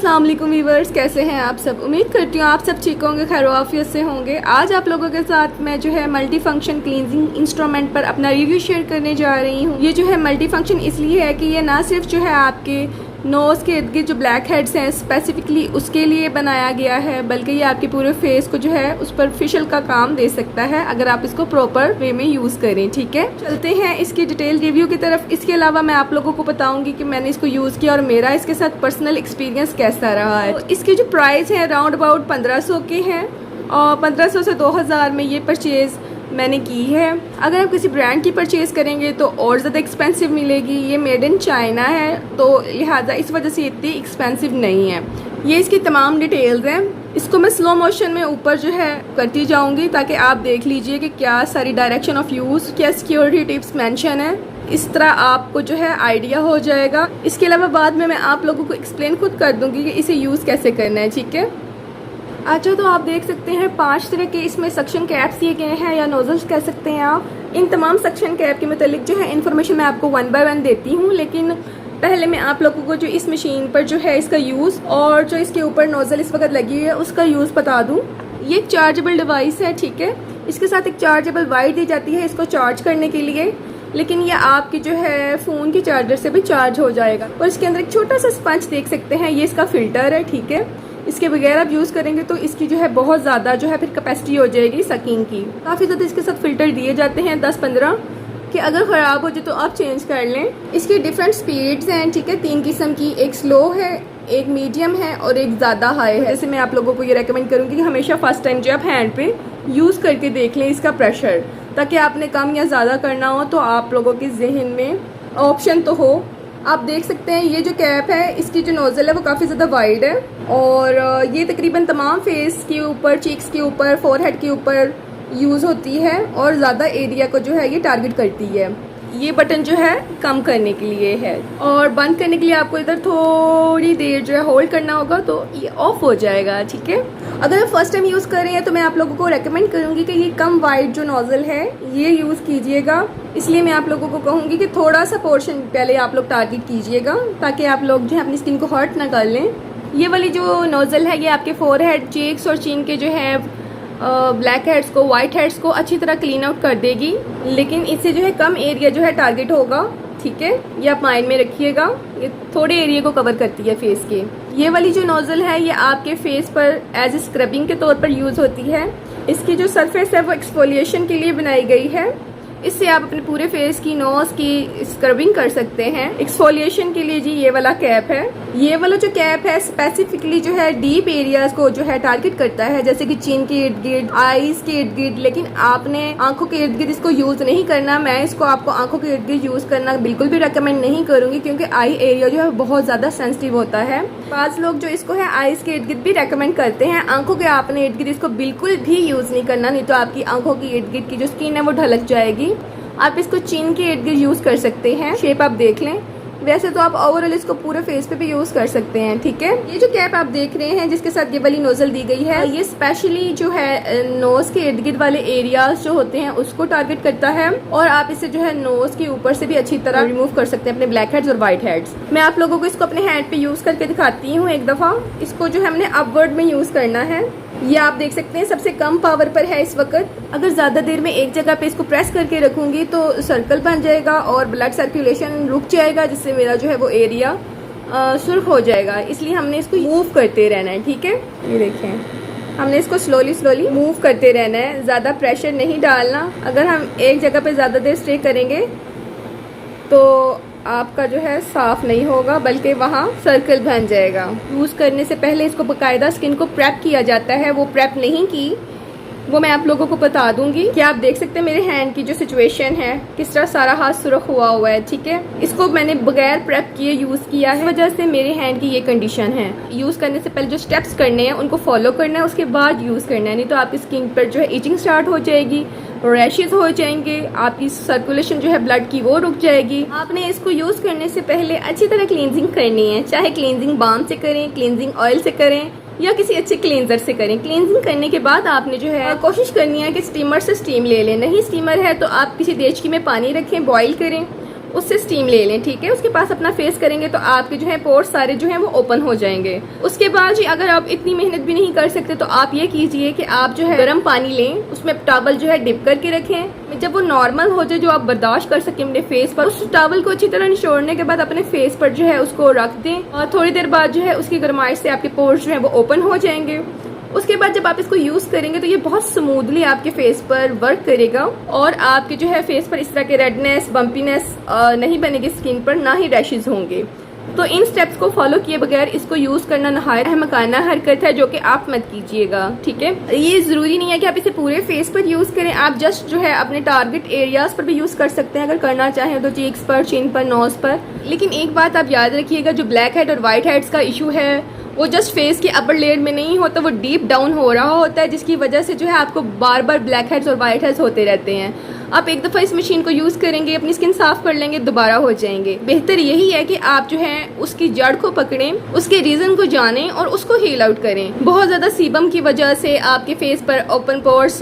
अस्सलाम वालेकुम व्यूअर्स, कैसे हैं आप सब। उम्मीद करती हूँ आप सब ठीक होंगे, खैर आफियत से होंगे। आज आप लोगों के साथ मैं जो है मल्टी फंक्शन क्लींजिंग इंस्ट्रूमेंट पर अपना रिव्यू शेयर करने जा रही हूँ। ये जो है मल्टी फंक्शन इसलिए है कि ये ना सिर्फ जो है आपके नोज़ के इर्द गिर्द जो ब्लैक हेड्स हैं स्पेसिफिकली उसके लिए बनाया गया है, बल्कि ये आपके पूरे फेस को जो है उस पर फेशियल का काम दे सकता है अगर आप इसको प्रॉपर वे में यूज़ करें। ठीक है, चलते हैं इसकी डिटेल रिव्यू की तरफ। इसके अलावा मैं आप लोगों को बताऊंगी कि मैंने इसको यूज़ किया और मेरा इसके साथ पर्सनल एक्सपीरियंस कैसा रहा है। तो इसकी जो प्राइस है अराउंड अबाउट 1500 के हैं और 1500 से 2000 में ये परचेज़ मैंने की है। अगर आप किसी ब्रांड की परचेज़ करेंगे तो और ज़्यादा एक्सपेंसिव मिलेगी। ये मेड इन चाइना है तो लिहाजा इस वजह से इतनी एक्सपेंसिव नहीं है। ये इसकी तमाम डिटेल्स हैं। इसको मैं स्लो मोशन में ऊपर जो है करती जाऊंगी ताकि आप देख लीजिए कि क्या सारी डायरेक्शन ऑफ यूज़, क्या सिक्योरिटी टिप्स मेंशन है। इस तरह आपको जो है आइडिया हो जाएगा। इसके अलावा बाद में मैं आप लोगों को एक्सप्लेन खुद कर दूँगी कि इसे यूज़ कैसे करना है। ठीक है, अच्छा, तो आप देख सकते हैं 5 तरह के इसमें सक्शन कैप्स दिए गए हैं या नोजल्स कह सकते हैं आप। इन तमाम सक्शन कैप के मतलब जो है इन्फॉर्मेशन मैं आपको 1 बाय 1 देती हूँ, लेकिन पहले मैं आप लोगों को जो इस मशीन पर जो है इसका यूज़ और जो इसके ऊपर नोजल इस वक्त लगी हुई है उसका यूज़ बता दूँ। ये एक चार्जेबल डिवाइस है। ठीक है, इसके साथ एक चार्जेबल वायर दी जाती है इसको चार्ज करने के लिए, लेकिन ये आपकी जो है फ़ोन की चार्जर से भी चार्ज हो जाएगा। और इसके अंदर एक छोटा सा स्पंज देख सकते हैं, ये इसका फ़िल्टर है। ठीक है, इसके बगैर आप यूज़ करेंगे तो इसकी जो है बहुत ज़्यादा जो है फिर कैपेसिटी हो जाएगी सकिंग की। काफ़ी ज़्यादा इसके साथ फ़िल्टर दिए जाते हैं 10-15 कि अगर ख़राब हो जाए तो आप चेंज कर लें। इसकी डिफरेंट स्पीड्स हैं। ठीक है, 3 किस्म की, एक स्लो है, एक मीडियम है और एक ज़्यादा हाई है। जैसे मैं आप लोगों को ये रेकमेंड करूँगी कि हमेशा फर्स्ट टाइम जो आप हैंड पे यूज़ करके देख लें इसका प्रेशर, ताकि आपने कम या ज़्यादा करना हो तो आप लोगों के जहन में ऑप्शन तो हो। आप देख सकते हैं ये जो कैप है इसकी जो नोज़ल है वो काफ़ी ज़्यादा वाइड है और ये तकरीबन तमाम फेस के ऊपर, चीक्स के ऊपर, फोरहेड के ऊपर यूज़ होती है और ज़्यादा एरिया को जो है ये टारगेट करती है। ये बटन जो है कम करने के लिए है और बंद करने के लिए आपको इधर थोड़ी देर जो है होल्ड करना होगा तो ये ऑफ हो जाएगा। ठीक है, अगर आप फर्स्ट टाइम यूज़ कर रहे हैं तो मैं आप लोगों को रेकमेंड करूँगी कि ये कम वाइड जो नोज़ल है ये यूज़ कीजिएगा। इसलिए मैं आप लोगों को कहूँगी कि थोड़ा सा पोर्शन पहले आप लोग टारगेट कीजिएगा ताकि आप लोग जो है अपनी स्किन को हर्ट ना कर लें। ये वाली जो नोज़ल है ये आपके फोरहेड, चीक्स और चिन के जो है ब्लैक हेड्स को, वाइट हेड्स को अच्छी तरह क्लीन आउट कर देगी, लेकिन इससे जो है कम एरिया जो है टारगेट होगा। ठीक है, ये आप माइंड में रखिएगा, ये थोड़े एरिया को कवर करती है फेस के। ये वाली जो नोज़ल है ये आपके फेस पर एज स्क्रबिंग के तौर पर यूज़ होती है। इसकी जो सरफेस है वो एक्सफोलिएशन के लिए बनाई गई है। इससे आप अपने पूरे फेस की, नोज़ की स्क्रबिंग कर सकते हैं। एक्सफोलिएशन के लिए जी ये वाला कैप है। ये वाला जो कैप है स्पेसिफिकली जो है डीप एरियाज को जो है टारगेट करता है, जैसे कि चिन के इर्द गिर्द, आईज के इर्द गिर्द, लेकिन आपने आंखों के इर्द गिर्द इसको यूज नहीं करना। मैं इसको आपको आंखों के इर्द गिर्द यूज करना बिल्कुल भी रेकमेंड नहीं करूंगी क्योंकि आई एरिया जो है बहुत ज्यादा सेंसिटिव होता है। बाज लोग जो इसको है आईज के इर्द गिर्द भी रेकमेंड करते हैं। आंखों के आपने इर्द गिर्द इसको बिल्कुल भी यूज नहीं करना, नहीं तो आपकी आंखों की इर्द गिर्द की जो स्किन है वो ढलक जाएगी। आप इसको चिन के इर्द गिर्द यूज कर सकते हैं, शेप आप देख लें। वैसे तो आप ओवरऑल इसको पूरे फेस पे भी यूज कर सकते हैं। ठीक है, ये जो कैप आप देख रहे हैं जिसके साथ ये वाली नोजल दी गई है ये स्पेशली जो है नोज के इर्द गिर्द वाले एरियाज जो होते हैं उसको टारगेट करता है और आप इसे जो है नोज के ऊपर से भी अच्छी तरह रिमूव कर सकते हैं अपने ब्लैक हेड्स और व्हाइट हेड्स। मैं आप लोगों को इसको अपने हैंड पे यूज करके दिखाती हूँ एक दफा। इसको जो है हमने अपवर्ड में यूज करना है। ये आप देख सकते हैं सबसे कम पावर पर है इस वक्त। अगर ज़्यादा देर में एक जगह पे इसको प्रेस करके रखूंगी तो सर्कल बन जाएगा और ब्लड सर्कुलेशन रुक जाएगा, जिससे मेरा जो है वो एरिया सुर्ख हो जाएगा। इसलिए हमने इसको मूव करते रहना है। ठीक है, ये देखें हमने इसको स्लोली मूव करते रहना है, ज़्यादा प्रेशर नहीं डालना। अगर हम एक जगह पे ज़्यादा देर स्टे करेंगे तो आपका जो है साफ नहीं होगा बल्कि वहाँ सर्कल बन जाएगा। यूज़ करने से पहले इसको बाकायदा स्किन को प्रेप किया जाता है। वो प्रेप नहीं की वो मैं आप लोगों को बता दूंगी। कि आप देख सकते हैं मेरे हैंड की जो सिचुएशन है किस तरह सारा हाथ सुर्ख हुआ है। ठीक है, इसको मैंने बगैर प्रेप किए यूज़ किया है, वजह से मेरे हैंड की ये कंडीशन है। यूज़ करने से पहले जो स्टेप्स करने हैं उनको फॉलो करना है, उसके बाद यूज़ करना है, नहीं तो आपकी स्किन पर जो है इचिंग स्टार्ट हो जाएगी, रैशेज हो जाएंगे, आपकी सर्कुलेशन जो है ब्लड की वो रुक जाएगी। आपने इसको यूज़ करने से पहले अच्छी तरह क्लींजिंग करनी है, चाहे क्लींजिंग बाम से करें, क्लींजिंग ऑयल से करें या किसी अच्छे क्लींजर से करें। क्लींजिंग करने के बाद आपने जो है कोशिश करनी है कि स्टीमर से स्टीम ले लें। नहीं स्टीमर है तो आप किसी देचकी में पानी रखें, बॉईल करें उससे स्टीम ले लें, ठीक है। उसके पास अपना फेस करेंगे तो आपके जो है पोर्स सारे जो हैं वो ओपन हो जाएंगे। उसके बाद जी अगर आप इतनी मेहनत भी नहीं कर सकते तो आप ये कीजिए कि आप जो है गर्म पानी लें, उसमें टॉवल जो है डिप करके रखें। जब वो नॉर्मल हो जाए, जो आप बर्दाश्त कर सकें अपने फेस पर, उस टॉवल को अच्छी तरह निचोड़ने के बाद अपने फेस पर जो है उसको रख दें और थोड़ी देर बाद जो है उसकी गर्माइश से आपके पोर्स जो है वो ओपन हो जाएंगे। उसके बाद जब आप इसको यूज करेंगे तो ये बहुत स्मूथली आपके फेस पर वर्क करेगा और आपके जो है फेस पर इस तरह के रेडनेस, बम्पीनेस नहीं बनेगी स्किन पर, ना ही रैशेज होंगे। तो इन स्टेप्स को फॉलो किए बगैर इसको यूज करना नहायत अहमकाना हरकत है, जो कि आप मत कीजिएगा, ठीक है। ये जरूरी नहीं है कि आप इसे पूरे फेस पर यूज करें, आप जस्ट जो है अपने टारगेट एरियाज पर भी यूज कर सकते हैं अगर करना चाहें तो, चीक्स पर, चिन पर, नोज पर। लेकिन एक बात आप याद रखिएगा, जो ब्लैक हेड और वाइट हेड्स का इशू है वो जस्ट फेस की अपर लेयर में नहीं होता, वो डीप डाउन हो रहा होता है, जिसकी वजह से जो है आपको बार बार ब्लैक हेड्स और वाइट हेड्स होते रहते हैं। आप एक दफ़ा इस मशीन को यूज़ करेंगे, अपनी स्किन साफ कर लेंगे, दोबारा हो जाएंगे। बेहतर यही है कि आप जो है उसकी जड़ को पकड़ें, उसके रीज़न को जानें और उसको हील आउट करें। बहुत ज़्यादा सीबम की वजह से आपके फेस पर ओपन पोर्स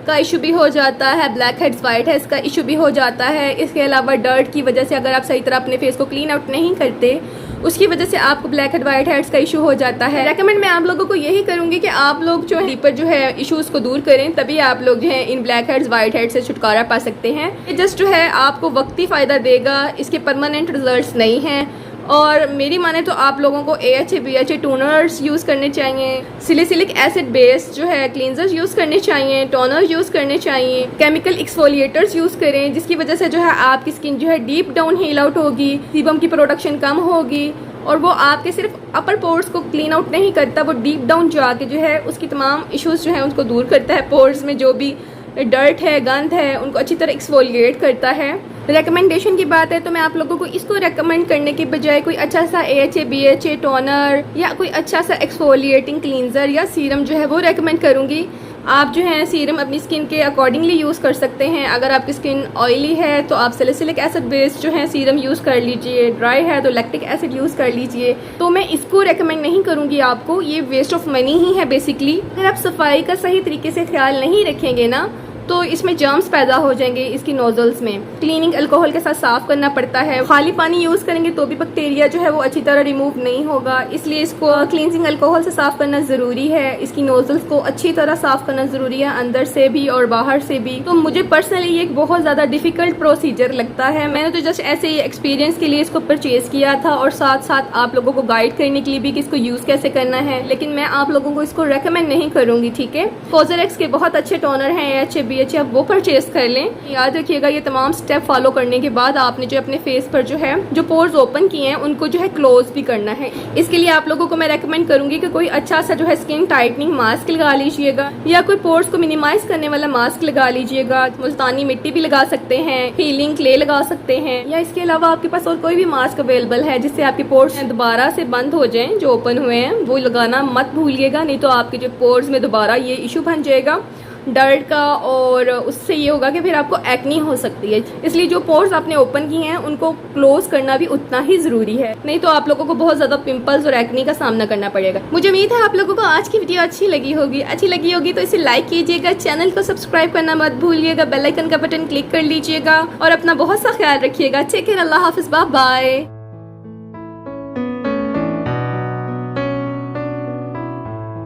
का इशू भी हो जाता है, ब्लैक हेड्स, वाइट हेड्स का इशू भी हो जाता है। इसके अलावा डर्ट की वजह से अगर आप सही तरह अपने फेस को क्लीन आउट नहीं करते, उसकी वजह से आपको ब्लैक हेड, वाइट हेड्स का इशू हो जाता है। रेकमेंड मैं आप लोगों को यही करूंगी कि आप लोग जो है डीपर जो है इश्यूज को दूर करें, तभी आप लोग जो है इन ब्लैक हेड्स, वाइट हेड्स से छुटकारा पा सकते हैं। ये जस्ट जो है आपको वक्ती फ़ायदा देगा, इसके परमानेंट रिजल्ट्स नहीं हैं। और मेरी माने तो आप लोगों को AHA BHA टोनर्स यूज़ करने चाहिए, सिलिसिलिक एसिड बेस्ड जो है क्लींजर्स यूज़ करने चाहिए, टोनर यूज़ करने चाहिए, केमिकल एक्सफोलिएटर्स यूज़ करें, जिसकी वजह से जो है आपकी स्किन जो है डीप डाउन हील आउट होगी, सीबम की प्रोडक्शन कम होगी और वो आपके सिर्फ अपर पोर्स को क्लीन आउट नहीं करता, वो डीप डाउन जाके जो है उसकी तमाम इश्यूज जो है उसको दूर करता है। पोर्स में जो भी डर्ट है, गंद है, उनको अच्छी तरह एक्सफोलिएट करता है। रेकमेंडेशन की बात है तो मैं आप लोगों को इसको रेकमेंड करने के बजाय कोई अच्छा सा AHA BHA टोनर या कोई अच्छा सा एक्सफोलिएटिंग क्लींजर या सीरम जो है वो रेकमेंड करूँगी। आप जो है सीरम अपनी स्किन के अकॉर्डिंगली यूज़ कर सकते हैं। अगर आपकी स्किन ऑयली है तो आप सैलिसिलिक एसिड बेस्ड जो है सीरम यूज़ कर लीजिए, ड्राई है तो लैक्टिक एसिड यूज़ कर लीजिए। तो मैं इसको रेकमेंड नहीं करूँगी आपको, ये वेस्ट ऑफ मनी ही है बेसिकली। अगर आप सफाई का सही तरीके से ख्याल नहीं रखेंगे ना तो इसमें जर्म्स पैदा हो जाएंगे इसकी नोजल्स में। क्लीनिंग अल्कोहल के साथ साफ करना पड़ता है, खाली पानी यूज़ करेंगे तो भी बैक्टीरिया जो है वो अच्छी तरह रिमूव नहीं होगा, इसलिए इसको क्लींजिंग अल्कोहल से साफ करना ज़रूरी है। इसकी नोजल्स को अच्छी तरह साफ करना ज़रूरी है, अंदर से भी और बाहर से भी। तो मुझे पर्सनली ये एक बहुत ज़्यादा डिफ़िकल्ट प्रोसीजर लगता है। मैंने तो जस्ट ऐसे ही एक्सपीरियंस के लिए इसको परचेज़ किया था और साथ साथ आप लोगों को गाइड करने के लिए भी कि इसको यूज़ कैसे करना है, लेकिन मैं आप लोगों को इसको रेकमेंड नहीं करूँगी, ठीक है। कोज़रेक्स के बहुत अच्छे टोनर हैं, AHA BHA, आप वो परचेज कर लें। याद रखिएगा ये तमाम स्टेप फॉलो करने के बाद आपने जो अपने फेस पर जो है जो पोर्स ओपन किए हैं उनको जो है क्लोज भी करना है। इसके लिए आप लोगों को मैं रेकमेंड करूंगी कि कोई अच्छा सा जो है स्किन टाइटनिंग मास्क लगा लीजिएगा या कोई पोर्स को मिनिमाइज करने वाला मास्क लगा लीजिएगा। मुल्तानी मिट्टी भी लगा सकते हैं, हीलिंग क्ले लगा सकते हैं, या इसके अलावा आपके पास और कोई भी मास्क अवेलेबल है जिससे आपके पोर्स दोबारा से बंद हो जाएं, जो ओपन हुए हैं वो लगाना मत भूलिएगा, नहीं तो आपके जो पोर्स में दोबारा ये इशू बन जाएगा डर्ट का और उससे ये होगा कि फिर आपको एक्नी हो सकती है। इसलिए जो पोर्स आपने ओपन किए हैं उनको क्लोज करना भी उतना ही ज़रूरी है, नहीं तो आप लोगों को बहुत ज़्यादा पिंपल्स और एक्नी का सामना करना पड़ेगा। मुझे उम्मीद है आप लोगों को आज की वीडियो अच्छी लगी होगी तो इसे लाइक कीजिएगा, चैनल को सब्सक्राइब करना मत भूलिएगा, बेल आइकन का बटन क्लिक कर लीजिएगा और अपना बहुत सा ख्याल रखिएगा। टेक केयर, अल्लाह हाफिज़, बाय बाय।